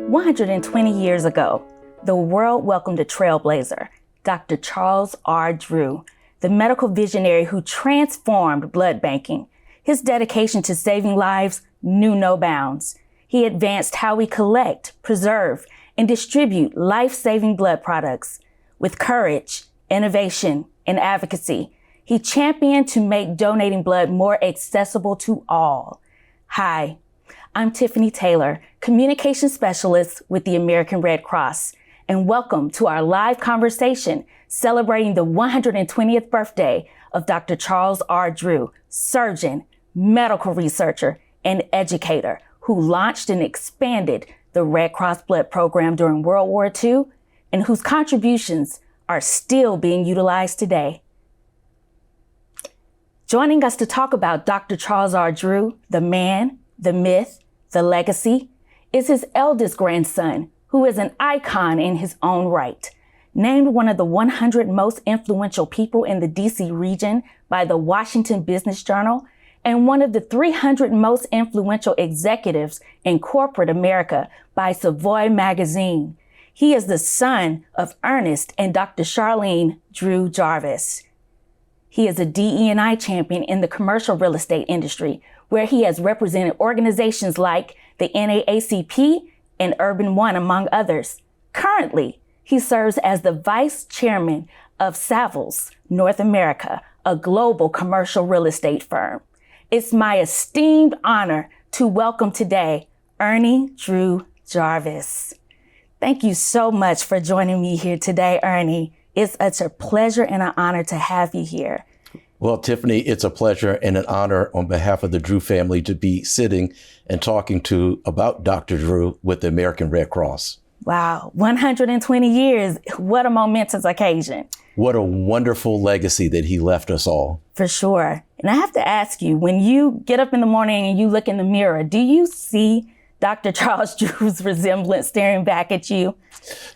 "120 years ago, the world welcomed a trailblazer, Dr. Charles R. Drew, the medical visionary who transformed blood banking. His dedication to saving lives knew no bounds. He advanced how we collect, preserve, and distribute life-saving blood products. With courage, innovation, and advocacy, he championed to make donating blood more accessible to all. Hi, I'm Tiffany Taylor, Communication Specialist with the American Red Cross, and welcome to our live conversation celebrating the 120th birthday of Dr. Charles R. Drew, surgeon, medical researcher, and educator who launched and expanded the Red Cross Blood Program during World War II and whose contributions are still being utilized today. Joining us to talk about Dr. Charles R. Drew, the man, the myth, the legacy, is his eldest grandson, who is an icon in his own right. Named one of the 100 most influential people in the DC region by the Washington Business Journal, and one of the 300 most influential executives in corporate America by Savoy magazine. He is the son of Ernest and Dr. Charlene Drew Jarvis. He is a DE&I champion in the commercial real estate industry, where he has represented organizations like the NAACP and Urban One, among others. Currently, he serves as the vice chairman of Savills North America, a global commercial real estate firm. It's my esteemed honor to welcome today Ernie Drew Jarvis. Thank you so much for joining me here today, Ernie. It's such a pleasure and an honor to have you here. Well, Tiffany, it's a pleasure and an honor on behalf of the Drew family to be sitting and talking about Dr. Drew with the American Red Cross. Wow, 120 years. What a momentous occasion. What a wonderful legacy that he left us all. For sure. And I have to ask you, when you get up in the morning and you look in the mirror, do you see Dr. Charles Drew's resemblance staring back at you?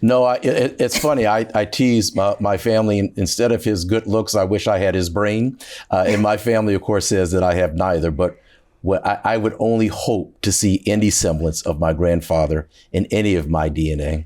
No, it's funny. I tease my family. Instead of his good looks, I wish I had his brain. And my family, of course, says that I have neither. But I would only hope to see any semblance of my grandfather in any of my DNA.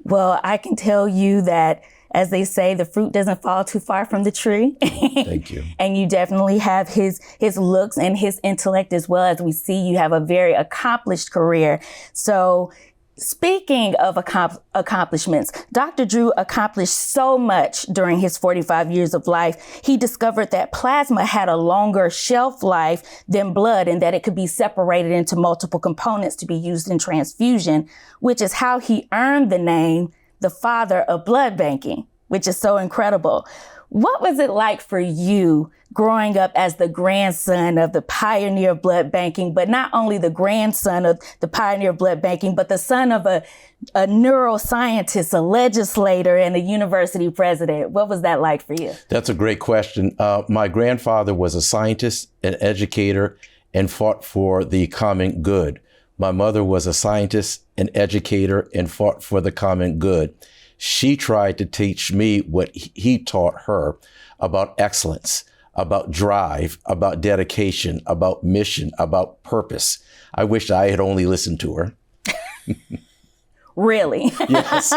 Well, I can tell you that, as they say, the fruit doesn't fall too far from the tree. Thank you. And you definitely have his looks and his intellect as well. As we see, you have a very accomplished career. So speaking of accomplishments, Dr. Drew accomplished so much during his 45 years of life. He discovered that plasma had a longer shelf life than blood and that it could be separated into multiple components to be used in transfusion, which is how he earned the name the father of blood banking, which is so incredible. What was it like for you growing up as the grandson of the pioneer of blood banking, but not only the grandson of the pioneer of blood banking, but the son of a neuroscientist, a legislator, and a university president? What was that like for you? That's a great question. My grandfather was a scientist, an educator, and fought for the common good. My mother was a scientist, an educator, and fought for the common good. She tried to teach me what he taught her about excellence, about drive, about dedication, about mission, about purpose. I wish I had only listened to her. Really? Yes.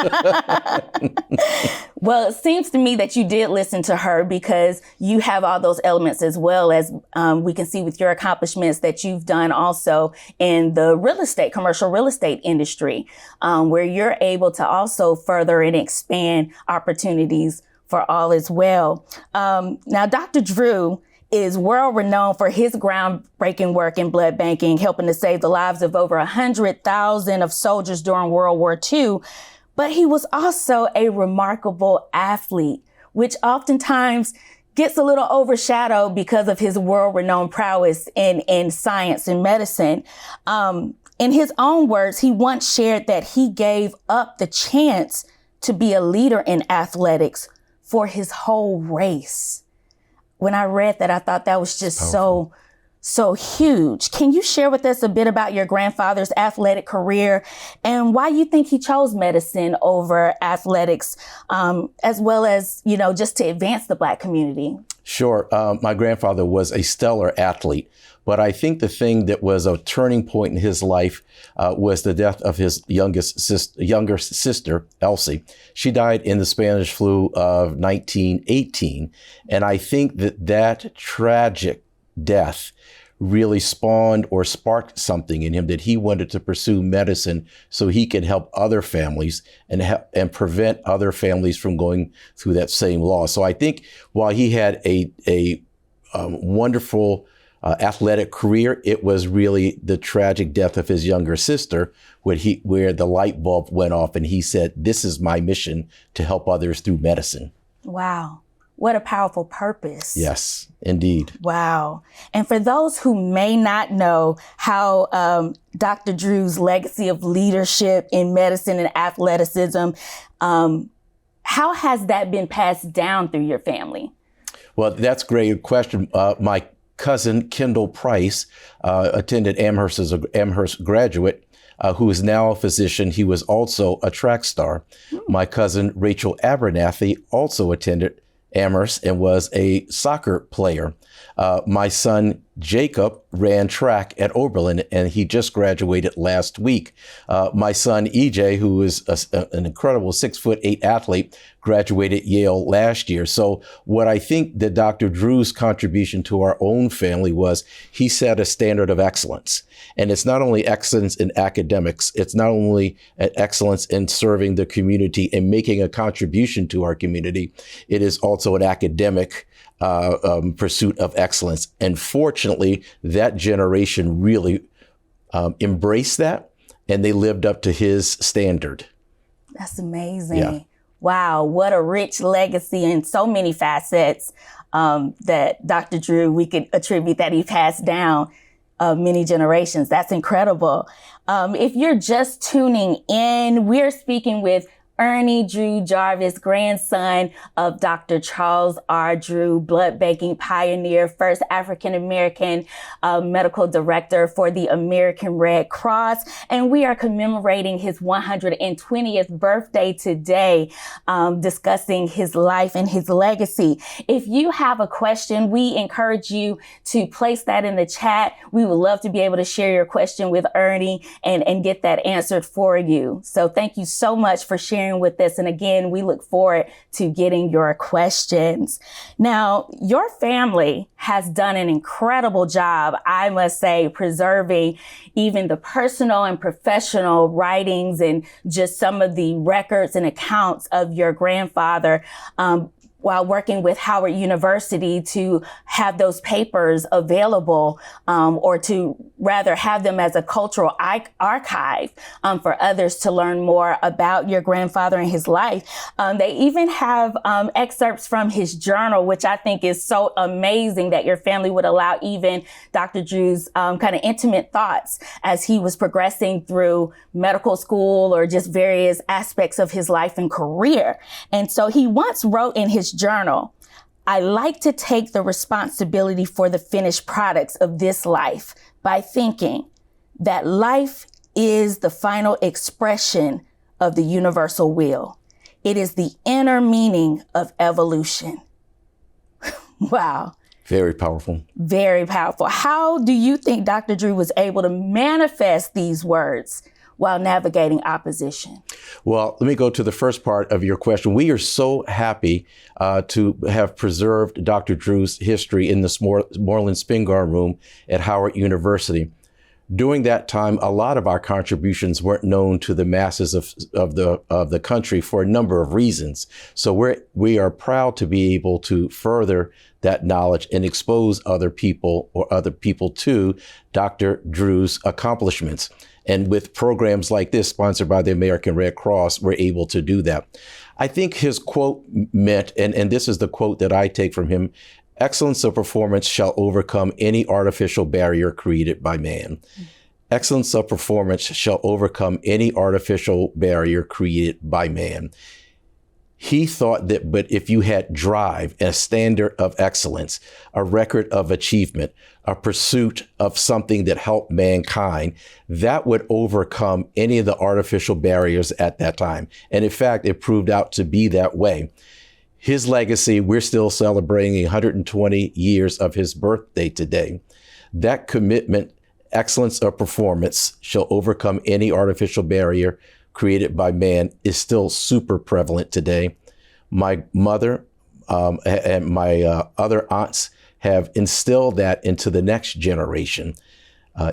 Well, it seems to me that you did listen to her because you have all those elements, as well as we can see with your accomplishments that you've done also in the real estate, commercial real estate industry, where you're able to also further and expand opportunities for all as well. Now, Dr. Drew is world renowned for his groundbreaking work in blood banking, helping to save the lives of over 100,000 of soldiers during World War II. But he was also a remarkable athlete, which oftentimes gets a little overshadowed because of his world renowned prowess in science and medicine. In his own words, he once shared that he gave up the chance to be a leader in athletics for his whole race. When I read that, I thought that was just so huge. Can you share with us a bit about your grandfather's athletic career and why you think he chose medicine over athletics, as well as, just to advance the Black community? Sure. My grandfather was a stellar athlete, but I think the thing that was a turning point in his life was the death of his younger sister, Elsie. She died in the Spanish flu of 1918. And I think that tragic death really spawned or sparked something in him that he wanted to pursue medicine so he could help other families and prevent other families from going through that same loss. So I think while he had a wonderful athletic career, it was really the tragic death of his younger sister where the light bulb went off and he said, "This is my mission to help others through medicine." Wow. What a powerful purpose. Yes, indeed. Wow. And for those who may not know how Dr. Drew's legacy of leadership in medicine and athleticism, how has that been passed down through your family? Well, that's a great question. My cousin, Kendall Price, attended Amherst as an Amherst graduate, who is now a physician. He was also a track star. My cousin, Rachel Abernathy, also attended Amherst and was a soccer player. My son, Jacob, ran track at Oberlin, and he just graduated last week. My son, EJ, who is an incredible 6'8" athlete, graduated Yale last year. So what I think that Dr. Drew's contribution to our own family was he set a standard of excellence. And it's not only excellence in academics, it's not only excellence in serving the community and making a contribution to our community, it is also an academic pursuit of excellence. And fortunately, that generation really embraced that, and they lived up to his standard. That's amazing. Yeah. Wow, what a rich legacy in so many facets that Dr. Drew, we could attribute that he passed down many generations. That's incredible. If you're just tuning in, we're speaking with Ernie Drew Jarvis, grandson of Dr. Charles R. Drew, blood banking pioneer, first African-American medical director for the American Red Cross. And we are commemorating his 120th birthday today, discussing his life and his legacy. If you have a question, we encourage you to place that in the chat. We would love to be able to share your question with Ernie and get that answered for you. So thank you so much for sharing with us. And again, we look forward to getting your questions. Now, your family has done an incredible job, I must say, preserving even the personal and professional writings and just some of the records and accounts of your grandfather, while working with Howard University to have those papers available, or to rather have them as a cultural archive for others to learn more about your grandfather and his life. They even have excerpts from his journal, which I think is so amazing that your family would allow even Dr. Drew's kind of intimate thoughts as he was progressing through medical school or just various aspects of his life and career. And so he once wrote in his journal, "I like to take the responsibility for the finished products of this life by thinking that life is the final expression of the universal will. It is the inner meaning of evolution." Wow. Very powerful. Very powerful. How do you think Dr. Drew was able to manifest these words while navigating opposition? Well, let me go to the first part of your question. We are so happy to have preserved Dr. Drew's history in the Moreland Spingarn Room at Howard University. During that time, a lot of our contributions weren't known to the masses of the country for a number of reasons. So we are proud to be able to further that knowledge and expose other people to Dr. Drew's accomplishments. And with programs like this, sponsored by the American Red Cross, we're able to do that. I think his quote meant, and this is the quote that I take from him, "Excellence of performance shall overcome any artificial barrier created by man." Excellence of performance shall overcome any artificial barrier created by man. He thought that, but if you had drive, a standard of excellence, a record of achievement, a pursuit of something that helped mankind, that would overcome any of the artificial barriers at that time. And in fact, it proved out to be that way. His legacy, we're still celebrating 120 years of his birthday today. That commitment, excellence of performance shall overcome any artificial barrier created by man is still super prevalent today. My mother and my other aunts have instilled that into the next generation.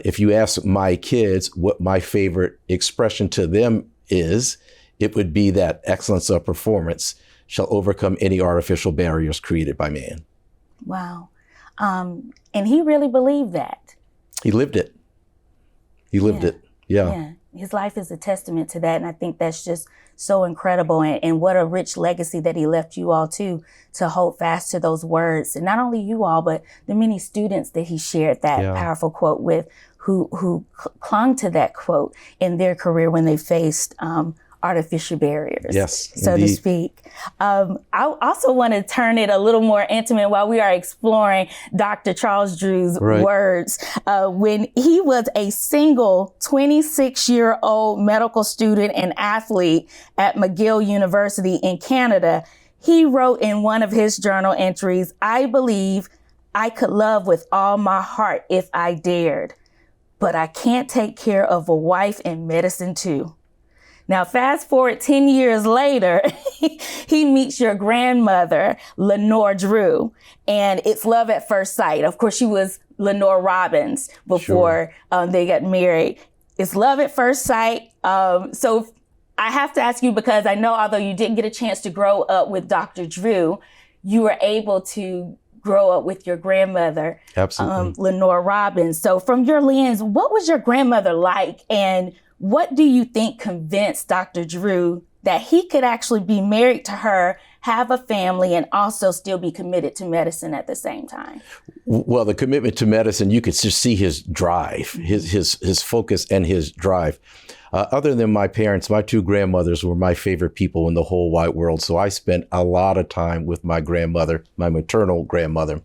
If you ask my kids what my favorite expression to them is, it would be that excellence of performance shall overcome any artificial barriers created by man. Wow. And he really believed that. He lived it. He lived it. Yeah. His life is a testament to that. And I think that's just so incredible. And what a rich legacy that he left you all to hold fast to those words. And not only you all, but the many students that he shared that powerful quote with, who clung to that quote in their career when they faced artificial barriers, so to speak. I also want to turn it a little more intimate while we are exploring Dr. Charles Drew's words. When he was a single 26-year-old medical student and athlete at McGill University in Canada, he wrote in one of his journal entries, "I believe I could love with all my heart if I dared, but I can't take care of a wife and medicine too." Now, fast forward 10 years later, he meets your grandmother, Lenore Drew, and it's love at first sight. Of course, she was Lenore Robbins before they got married. It's love at first sight. So I have to ask you, because I know although you didn't get a chance to grow up with Dr. Drew, you were able to grow up with your grandmother, Lenore Robbins. So from your lens, what was your grandmother like, and what do you think convinced Dr. Drew that he could actually be married to her, have a family, and also still be committed to medicine at the same time? Well, the commitment to medicine, you could just see his drive, his focus and his drive. Other than my parents, my two grandmothers were my favorite people in the whole wide world. So I spent a lot of time with my grandmother, my maternal grandmother.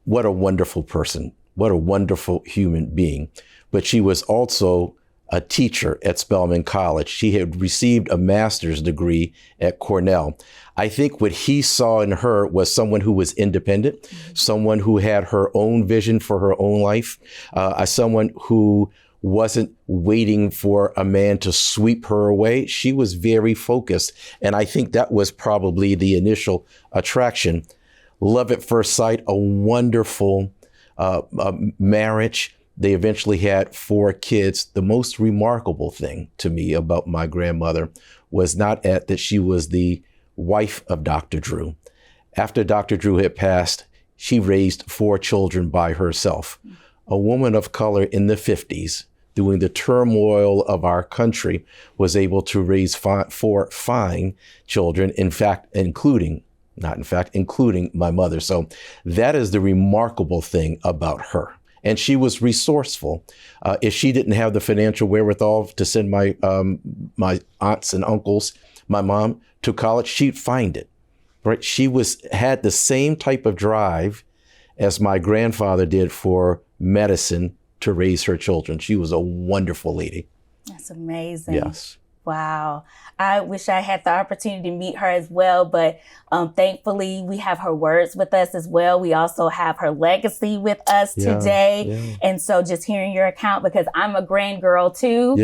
What a wonderful person. What a wonderful human being. But she was also a teacher at Spelman College. She had received a master's degree at Cornell. I think what he saw in her was someone who was independent, someone who had her own vision for her own life, someone who wasn't waiting for a man to sweep her away. She was very focused. And I think that was probably the initial attraction. Love at first sight, a wonderful marriage. They eventually had 4 kids. The most remarkable thing to me about my grandmother was not that she was the wife of Dr. Drew. After Dr. Drew had passed, she raised 4 children by herself. A woman of color in the 50s, during the turmoil of our country, was able to raise 4 fine children, including my mother. So that is the remarkable thing about her. And she was resourceful. If she didn't have the financial wherewithal to send my aunts and uncles, my mom, to college, she'd find it. Right? She had the same type of drive as my grandfather did for medicine to raise her children. She was a wonderful lady. That's amazing. Yes. Wow. I wish I had the opportunity to meet her as well, but thankfully we have her words with us as well. We also have her legacy with us today. Yeah. And so just hearing your account, because I'm a grandgirl too,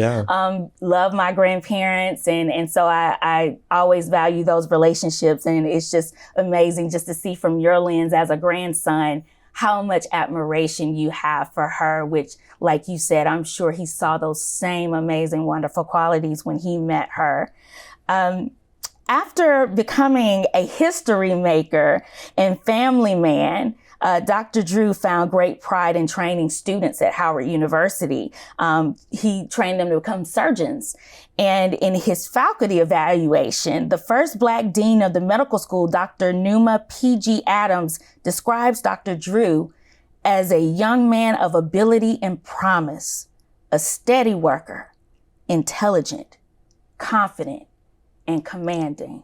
love my grandparents. And so I always value those relationships. And it's just amazing just to see from your lens as a grandson how much admiration you have for her, which, like you said, I'm sure he saw those same amazing, wonderful qualities when he met her. After becoming a history maker and family man, Dr. Drew found great pride in training students at Howard University. He trained them to become surgeons. And in his faculty evaluation, the first Black dean of the medical school, Dr. Numa P.G. Adams, describes Dr. Drew as a young man of ability and promise, a steady worker, intelligent, confident, and commanding.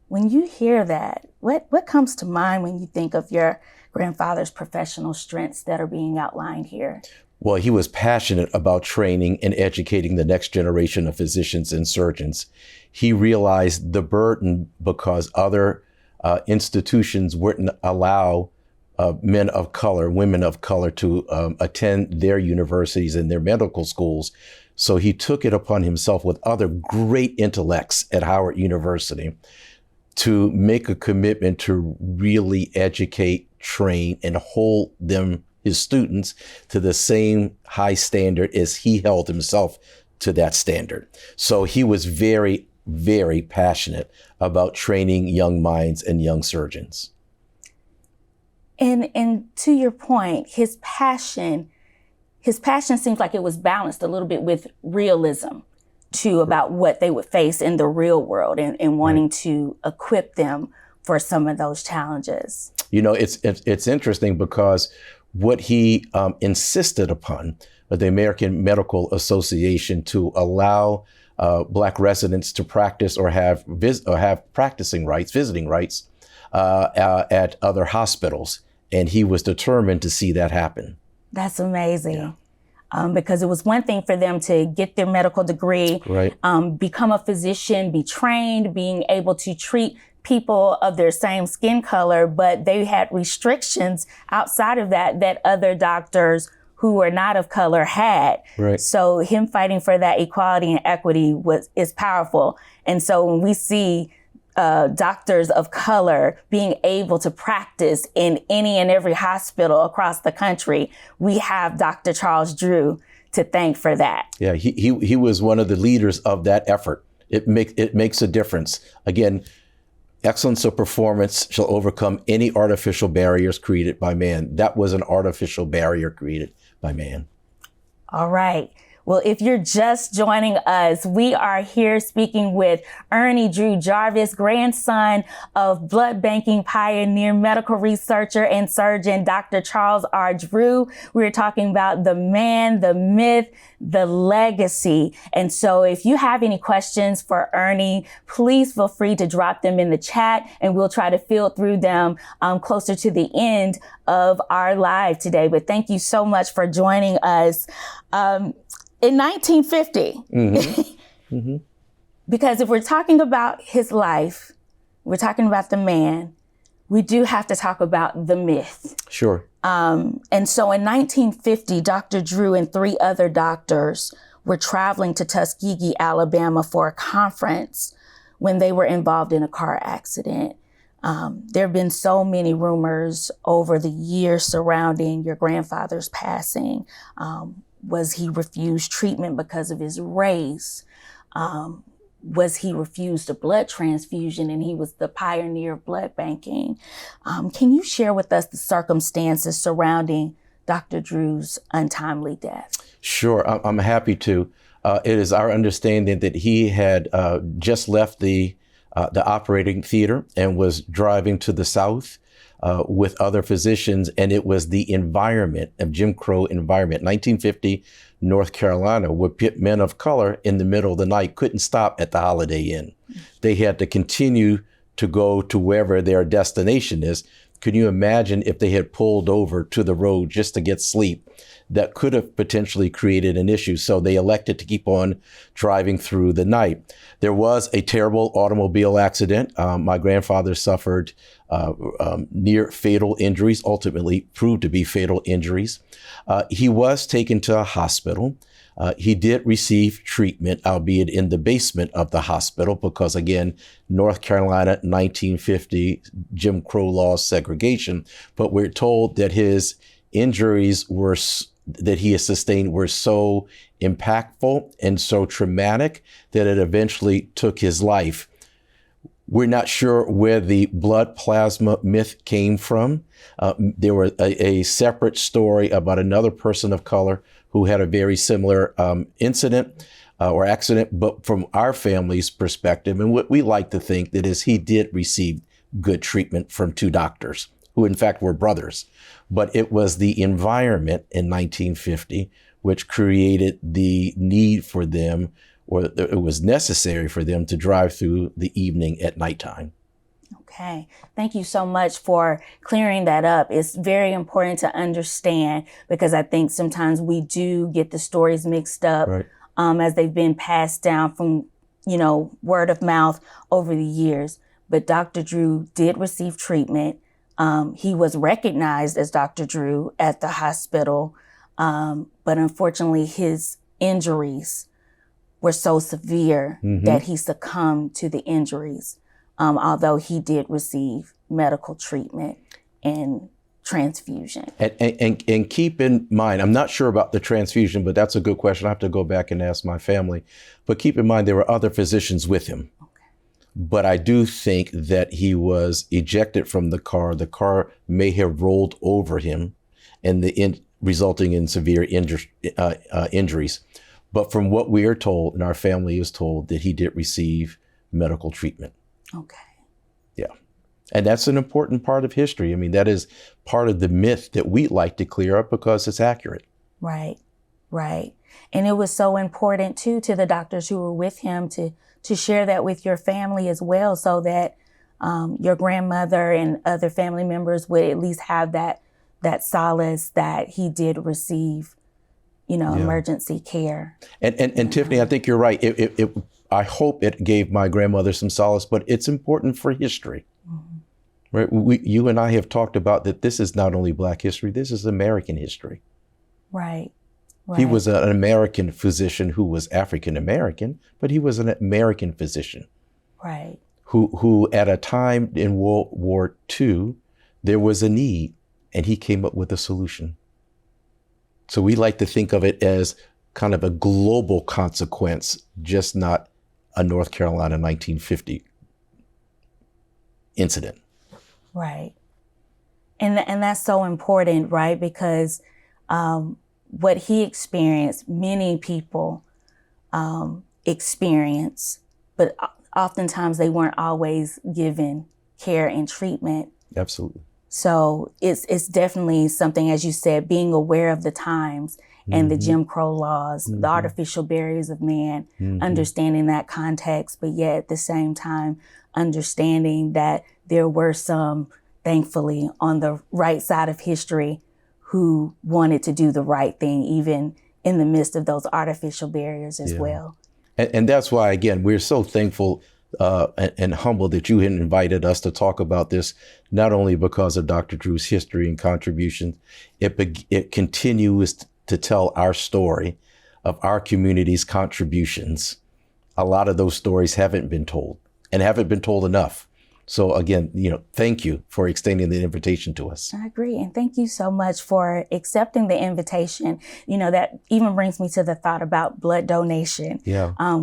When you hear that, what comes to mind when you think of your grandfather's professional strengths that are being outlined here? Well, he was passionate about training and educating the next generation of physicians and surgeons. He realized the burden because other institutions wouldn't allow men of color, women of color to attend their universities and their medical schools. So he took it upon himself with other great intellects at Howard University to make a commitment to really educate, train, and hold them, his students, to the same high standard as he held himself to that standard. So he was very, very passionate about training young minds and young surgeons. And to your point, his passion seems like it was balanced a little bit with realism too, about what they would face in the real world, and wanting to equip them for some of those challenges. You know, it's interesting because what he insisted upon, the American Medical Association, to allow Black residents to practice or have visiting rights at other hospitals. And he was determined to see that happen. That's amazing. Yeah. Because it was one thing for them to get their medical degree, become a physician, be trained, being able to treat people of their same skin color, but they had restrictions outside of that other doctors who were not of color had. Right. So him fighting for that equality and equity is powerful. And so when we see doctors of color being able to practice in any and every hospital across the country, we have Dr. Charles Drew to thank for that. Yeah, he was one of the leaders of that effort. It makes a difference. Again, excellence of performance shall overcome any artificial barriers created by man. That was an artificial barrier created by man. All right. Well, if you're just joining us, we are here speaking with Ernie Drew Jarvis, grandson of blood banking pioneer, medical researcher, and surgeon, Dr. Charles R. Drew. We're talking about the man, the myth, the legacy. And so if you have any questions for Ernie, please feel free to drop them in the chat, and we'll try to fill through them closer to the end of our live today. But thank you so much for joining us. In 1950, because if we're talking about his life, we're talking about the man, we do have to talk about the myth. Sure. And so in 1950, Dr. Drew and 3 other doctors were traveling to Tuskegee, Alabama for a conference when they were involved in a car accident. There have been so many rumors over the years surrounding your grandfather's passing. Was he refused treatment because of his race? Was he refused a blood transfusion, and he was the pioneer of blood banking? Can you share with us the circumstances surrounding Dr. Drew's untimely death? Sure, I'm happy to. It is our understanding that he had just left the operating theater and was driving to the South with other physicians, and it was the environment of Jim Crow environment, 1950 North Carolina, where men of color in the middle of the night couldn't stop at the Holiday Inn. They had to continue to go to wherever their destination is. Can you imagine if they had pulled over to the road just to get sleep? That could have potentially created an issue. So they elected to keep on driving through the night. There was a terrible automobile accident. My grandfather suffered near fatal injuries, ultimately proved to be fatal injuries. He was taken to a hospital. He did receive treatment, albeit in the basement of the hospital, because again, North Carolina, 1950, Jim Crow law segregation. But we're told that his injuries that he has sustained were so impactful and so traumatic that it eventually took his life. We're not sure where the blood plasma myth came from. There was a separate story about another person of color who had a very similar incident or accident, but from our family's perspective, and what we like to think that is he did receive good treatment from 2 doctors who in fact were brothers. But it was the environment in 1950 which created the need for them, or it was necessary for them to drive through the evening at nighttime. Okay. Thank you so much for clearing that up. It's very important to understand, because I think sometimes we do get the stories mixed up, as they've been passed down from, word of mouth over the years. but Dr. Drew did receive treatment. He was recognized as Dr. Drew at the hospital, but unfortunately his injuries were so severe that he succumbed to the injuries, although he did receive medical treatment and transfusion. And keep in mind, I'm not sure about the transfusion, but that's a good question. I have to go back and ask my family. But keep in mind, there were other physicians with him. But I do think that he was ejected from the car. The car may have rolled over him, and resulting in severe injuries. But from what we are told, and our family is told, that he did receive medical treatment. Okay. Yeah. And that's an important part of history. I mean, that is part of the myth that we like to clear up because it's accurate. Right, right. And it was so important, too, to the doctors who were with him to share that with your family as well, so that your grandmother and other family members would at least have that solace that he did receive, emergency care. And Tiffany, I think you're right. I hope it gave my grandmother some solace, but it's important for history. Right? You and I have talked about that this is not only Black history, this is American history. Right. He was an American physician who was African American, but he was an American physician. Right. Who at a time in World War II, there was a need, and he came up with a solution. So we like to think of it as kind of a global consequence, just not a North Carolina 1950 incident. Right. And that's so important, right? Because what he experienced, many people experience, but oftentimes they weren't always given care and treatment. Absolutely. So it's definitely something, as you said, being aware of the times and the Jim Crow laws, the artificial barriers of man, understanding that context, but yet at the same time, understanding that there were some, thankfully, on the right side of history who wanted to do the right thing, even in the midst of those artificial barriers as well. And that's why, again, we're so thankful and humbled that you had invited us to talk about this, not only because of Dr. Drew's history and contributions, it continues to tell our story of our community's contributions. A lot of those stories haven't been told and haven't been told enough. So again, thank you for extending the invitation to us. I agree. And thank you so much for accepting the invitation. That even brings me to the thought about blood donation,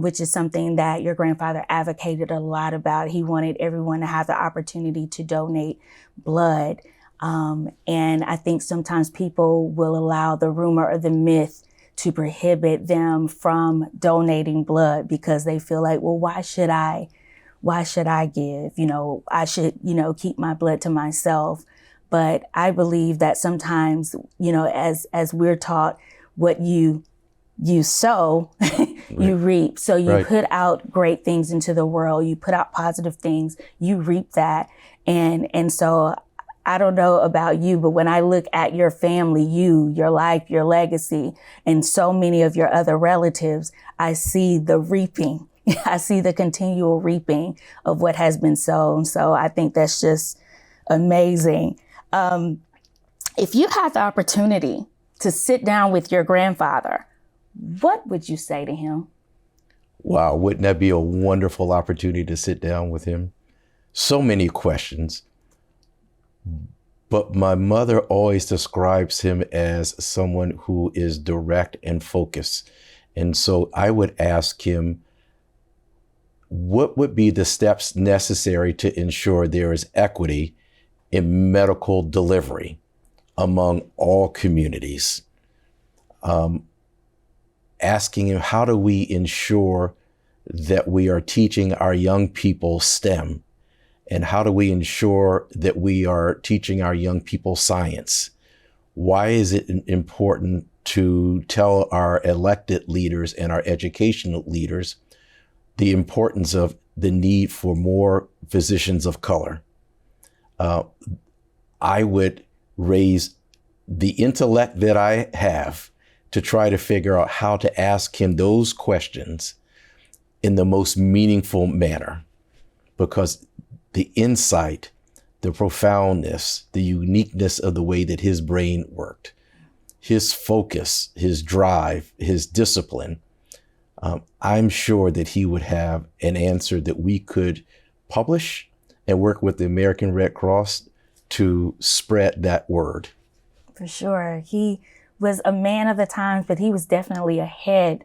which is something that your grandfather advocated a lot about. He wanted everyone to have the opportunity to donate blood. And I think sometimes people will allow the rumor or the myth to prohibit them from donating blood because they feel like, well, why should I give? I should, keep my blood to myself. But I believe that sometimes, as we're taught, what you sow, you reap. So you put out great things into the world, you put out positive things, you reap that. And so I don't know about you, but when I look at your family, your life, your legacy, and so many of your other relatives, I see the reaping. I see the continual reaping of what has been sown. So I think that's just amazing. If you had the opportunity to sit down with your grandfather, what would you say to him? Wow, wouldn't that be a wonderful opportunity to sit down with him? So many questions. But my mother always describes him as someone who is direct and focused. And so I would ask him, what would be the steps necessary to ensure there is equity in medical delivery among all communities? Asking him, how do we ensure that we are teaching our young people STEM? And how do we ensure that we are teaching our young people science? Why is it important to tell our elected leaders and our educational leaders the importance of the need for more physicians of color? I would raise the intellect that I have to try to figure out how to ask him those questions in the most meaningful manner, because the insight, the profoundness, the uniqueness of the way that his brain worked, his focus, his drive, his discipline, I'm sure that he would have an answer that we could publish and work with the American Red Cross to spread that word. For sure. He was a man of the times, but he was definitely ahead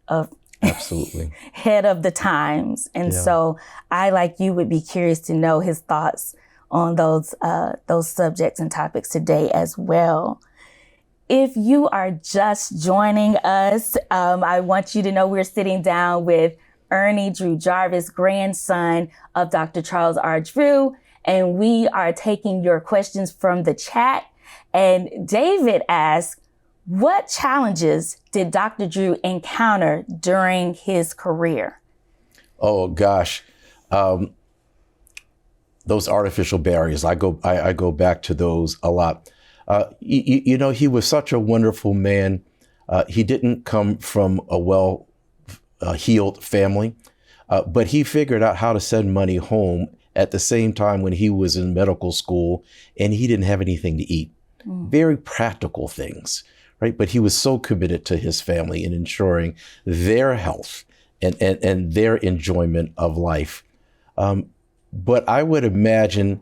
of Absolutely. head of the times. And so I, like you, would be curious to know his thoughts on those subjects and topics today as well. If you are just joining us, I want you to know we're sitting down with Ernie Drew Jarvis, grandson of Dr. Charles R. Drew, and we are taking your questions from the chat. And David asks, what challenges did Dr. Drew encounter during his career? Oh, gosh. Those artificial barriers, I go back to those a lot. You know, he was such a wonderful man. He didn't come from a well-heeled family, but he figured out how to send money home at the same time when he was in medical school and he didn't have anything to eat. Very practical things, right? But he was so committed to his family and ensuring their health and their enjoyment of life. But I would imagine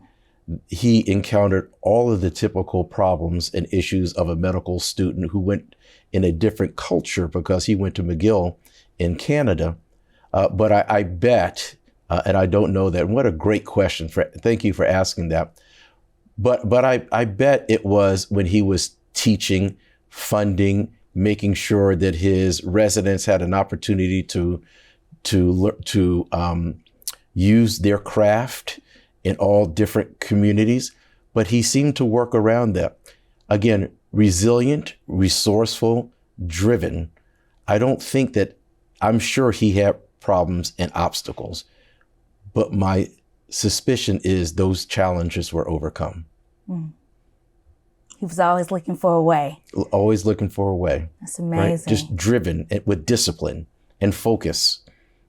he encountered all of the typical problems and issues of a medical student who went in a different culture because he went to McGill in Canada. But I bet, and I don't know that, and what a great question. Thank you for asking that. But I bet it was when he was teaching, funding, making sure that his residents had an opportunity to use their craft in all different communities, but he seemed to work around that. Again, resilient, resourceful, driven. I don't think that, I'm sure he had problems and obstacles, but my suspicion is those challenges were overcome. He was always looking for a way. Always looking for a way. That's amazing. Right? Just driven with discipline and focus.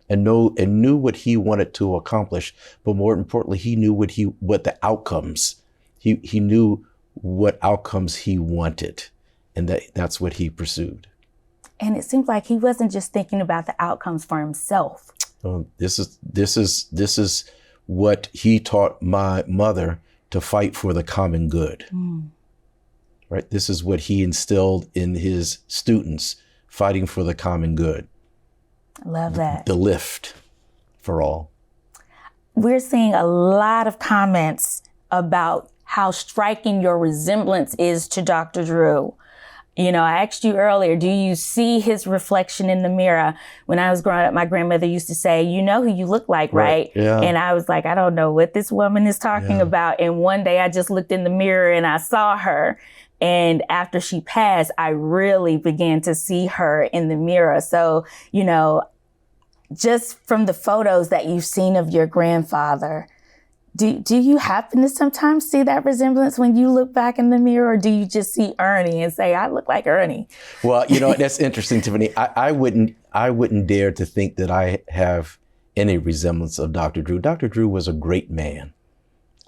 And knew what he wanted to accomplish, but more importantly, he knew what the outcomes. He knew what outcomes he wanted, and that's what he pursued. And it seems like he wasn't just thinking about the outcomes for himself. This is what he taught my mother, to fight for the common good. Right? This is what he instilled in his students, fighting for the common good. I love that. The lift for all. We're seeing a lot of comments about how striking your resemblance is to Dr. Drew. You know, I asked you earlier, do you see his reflection in the mirror? When I was growing up, my grandmother used to say, you know who you look like, right? Yeah. And I was like, I don't know what this woman is talking about. And one day I just looked in the mirror and I saw her. And after she passed, I really began to see her in the mirror. So, you know, just from the photos that you've seen of your grandfather, do you happen to sometimes see that resemblance when you look back in the mirror, or do you just see Ernie and say, I look like Ernie? Well, you know, that's interesting, Tiffany. I wouldn't dare to think that I have any resemblance of Dr. Drew. Dr. Drew was a great man.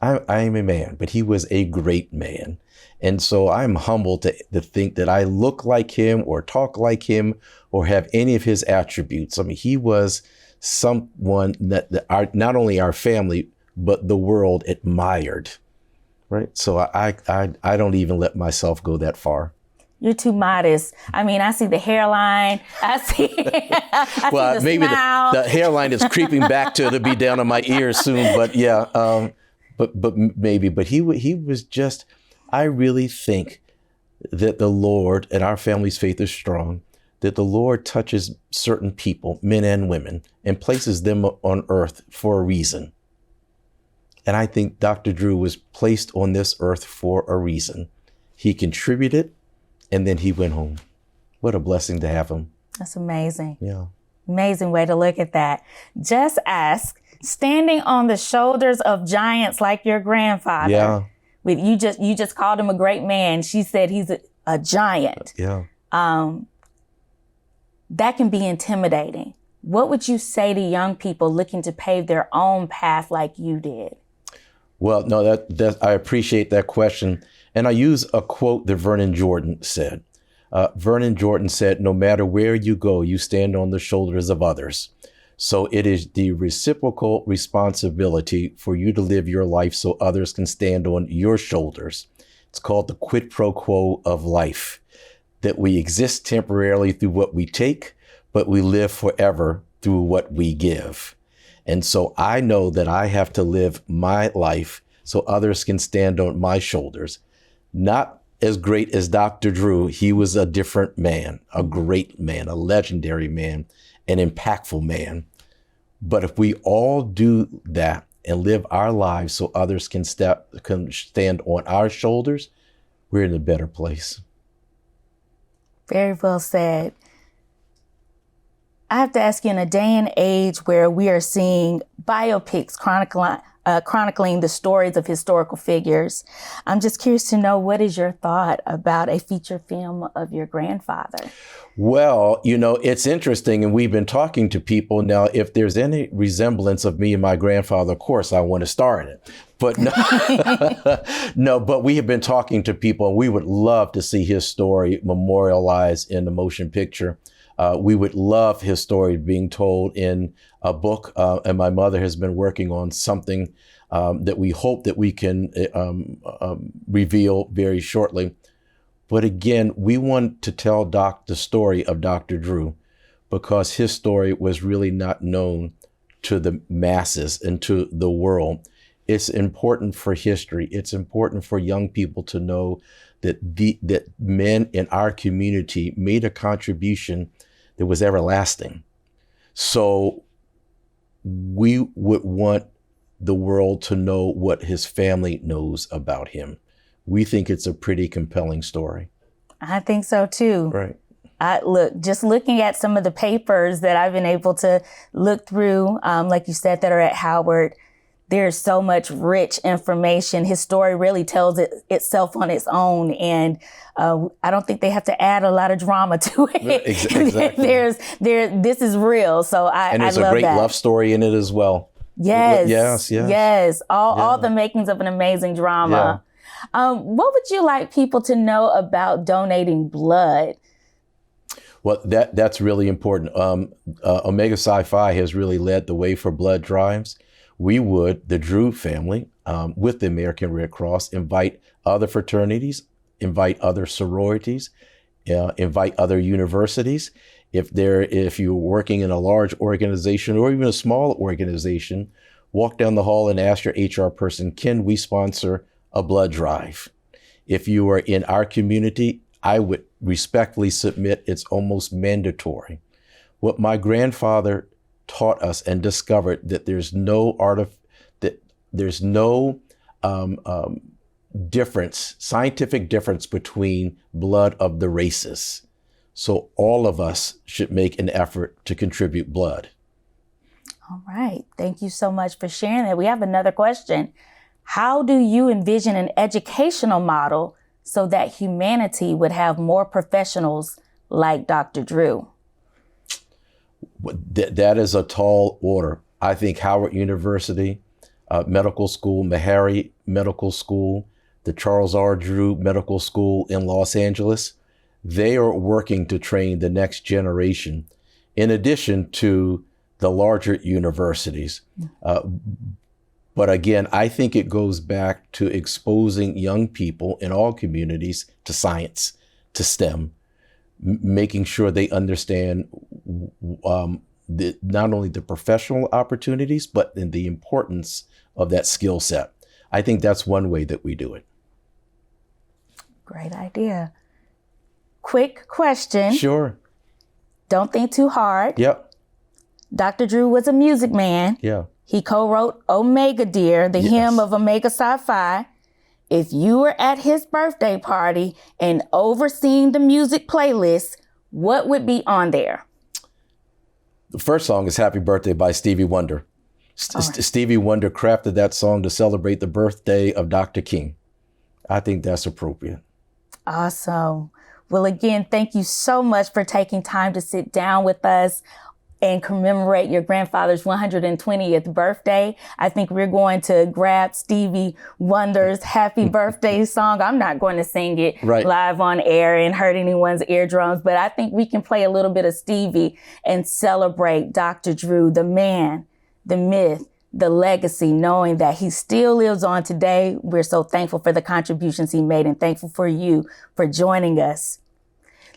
I am a man, but he was a great man. And so I'm humbled to think that I look like him or talk like him or have any of his attributes. I mean, he was someone that not only our family, but the world admired, right? So I don't even let myself go that far. You're too modest. I mean, I see the hairline. I see well, the maybe smile. the hairline is creeping back to be down on my ears soon, but yeah. But maybe, but he was just, I really think that the Lord, and our family's faith is strong, that the Lord touches certain people, men and women, and places them on earth for a reason. And I think Dr. Drew was placed on this earth for a reason. He contributed, and then he went home. What a blessing to have him. That's amazing. Yeah. Amazing way to look at that. Just ask, standing on the shoulders of giants like your grandfather. Yeah. You just called him a great man. She said he's a giant. Yeah. That can be intimidating. What would you say to young people looking to pave their own path like you did? Well, no, that I appreciate that question. And I use a quote that Vernon Jordan said. Vernon Jordan said, "No matter where you go, you stand on the shoulders of others. So it is the reciprocal responsibility for you to live your life so others can stand on your shoulders." It's called the quid pro quo of life, that we exist temporarily through what we take, but we live forever through what we give. And so I know that I have to live my life so others can stand on my shoulders. Not as great as Dr. Drew. He was a different man, a great man, a legendary man, an impactful man. But if we all do that and live our lives so others can stand on our shoulders, we're in a better place. Very well said. I have to ask you, in a day and age where we are seeing biopics chronicling the stories of historical figures, I'm just curious to know, what is your thought about a feature film of your grandfather? Well, it's interesting, and we've been talking to people. Now, if there's any resemblance of me and my grandfather, of course, I want to star in it. But no, no, but we have been talking to people, and we would love to see his story memorialized in the motion picture. We would love his story being told in a book, and my mother has been working on something that we hope that we can reveal very shortly. But again, we want to tell the story of Dr. Drew, because his story was really not known to the masses and to the world. It's important for history. It's important for young people to know that that men in our community made a contribution that was everlasting. So we would want the world to know what his family knows about him. We think it's a pretty compelling story. I think so too. Right. Just looking at some of the papers that I've been able to look through, like you said, that are at Howard, there's so much rich information. His story really tells itself on its own. And I don't think they have to add a lot of drama to it. Exactly. This is real. So I love that. And there's a great love story in it as well. Yes. All the makings of an amazing drama. Yeah. What would you like people to know about donating blood? Well, that's really important. Omega Psi-Phi has really led the way for blood drives. We would, the Drew family, with the American Red Cross, invite other fraternities, invite other sororities, invite other universities. If you're working in a large organization or even a small organization, walk down the hall and ask your HR person, can we sponsor a blood drive? If you are in our community, I would respectfully submit it's almost mandatory. What my grandfather taught us and discovered, that there's no scientific difference between blood of the races. So all of us should make an effort to contribute blood. All right. Thank you so much for sharing that. We have another question. How do you envision an educational model so that humanity would have more professionals like Dr. Drew? That is a tall order. I think Howard University Medical School, Meharry Medical School, the Charles R. Drew Medical School in Los Angeles, they are working to train the next generation, in addition to the larger universities. But again, I think it goes back to exposing young people in all communities to science, to STEM, making sure they understand not only the professional opportunities, but in the importance of that skill set. I think that's one way that we do it. Great idea. Quick question. Sure. Don't think too hard. Yep. Dr. Drew was a music man. Yeah. He co-wrote Omega Dear, the hymn of Omega Psi-Phi. If you were at his birthday party and overseeing the music playlist, what would be on there? The first song is Happy Birthday by Stevie Wonder. Stevie Wonder crafted that song to celebrate the birthday of Dr. King. I think that's appropriate. Awesome. Well, again, thank you so much for taking time to sit down with us and commemorate your grandfather's 120th birthday. I think we're going to grab Stevie Wonder's Happy Birthday song. I'm not going to sing it live on air and hurt anyone's eardrums, but I think we can play a little bit of Stevie and celebrate Dr. Drew, the man, the myth, the legacy, knowing that he still lives on today. We're so thankful for the contributions he made and thankful for you for joining us.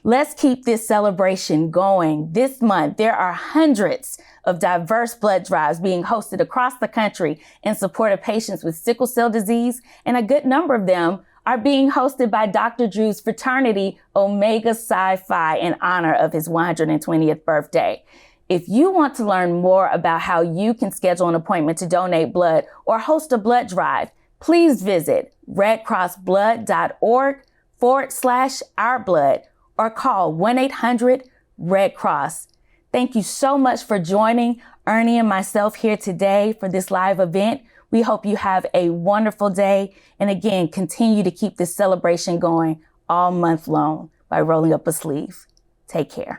Let's keep this celebration going. This month, there are hundreds of diverse blood drives being hosted across the country in support of patients with sickle cell disease, and a good number of them are being hosted by Dr. Drew's fraternity, Omega Psi Phi, in honor of his 120th birthday. If you want to learn more about how you can schedule an appointment to donate blood or host a blood drive, please visit redcrossblood.org/ourblood or call 1-800-RED-CROSS. Thank you so much for joining Ernie and myself here today for this live event. We hope you have a wonderful day. And again, continue to keep this celebration going all month long by rolling up a sleeve. Take care.